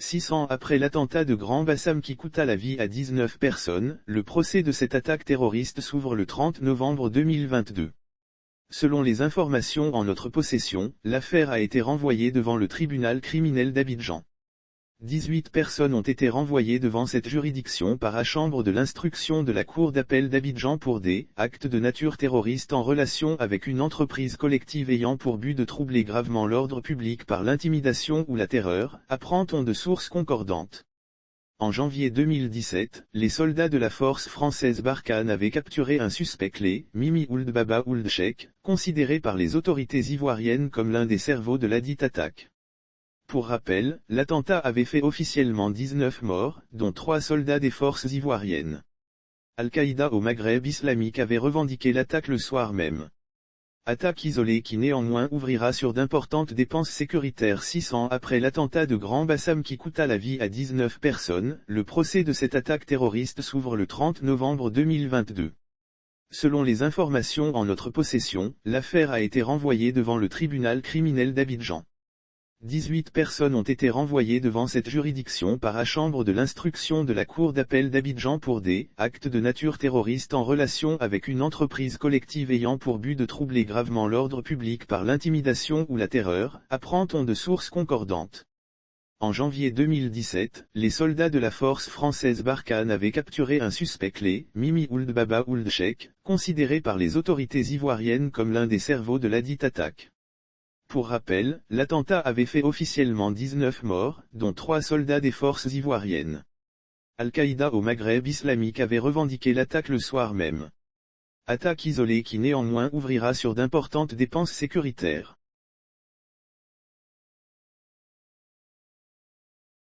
6 ans après l'attentat de Grand Bassam qui coûta la vie à 19 personnes, le procès de cette attaque terroriste s'ouvre le 30 novembre 2022. Selon les informations en notre possession, l'affaire a été renvoyée devant le tribunal criminel d'Abidjan. 18 personnes ont été renvoyées devant cette juridiction par la chambre de l'instruction de la Cour d'appel d'Abidjan pour des actes de nature terroriste en relation avec une entreprise collective ayant pour but de troubler gravement l'ordre public par l'intimidation ou la terreur, apprend-on de sources concordantes. En janvier 2017, les soldats de la force française Barkhane avaient capturé un suspect clé, Mimi Ould Baba Ould Cheikh, considéré par les autorités ivoiriennes comme l'un des cerveaux de ladite attaque. Pour rappel, l'attentat avait fait officiellement 19 morts, dont 3 soldats des forces ivoiriennes. Al-Qaïda au Maghreb islamique avait revendiqué l'attaque le soir même. Attaque isolée qui néanmoins ouvrira sur d'importantes dépenses sécuritaires 6 ans après l'attentat de Grand Bassam qui coûta la vie à 19 personnes, le procès de cette attaque terroriste s'ouvre le 30 novembre 2022. Selon les informations en notre possession, l'affaire a été renvoyée devant le tribunal criminel d'Abidjan. 18 personnes ont été renvoyées devant cette juridiction par la chambre de l'instruction de la Cour d'appel d'Abidjan pour des actes de nature terroriste en relation avec une entreprise collective ayant pour but de troubler gravement l'ordre public par l'intimidation ou la terreur, apprend-on de sources concordantes. En janvier 2017, les soldats de la force française Barkhane avaient capturé un suspect clé, Mimi Ould Baba Ould Cheikh, considéré par les autorités ivoiriennes comme l'un des cerveaux de ladite attaque. Pour rappel, l'attentat avait fait officiellement 19 morts, dont 3 soldats des forces ivoiriennes. Al-Qaïda au Maghreb islamique avait revendiqué l'attaque le soir même. Attaque isolée qui néanmoins ouvrira sur d'importantes dépenses sécuritaires.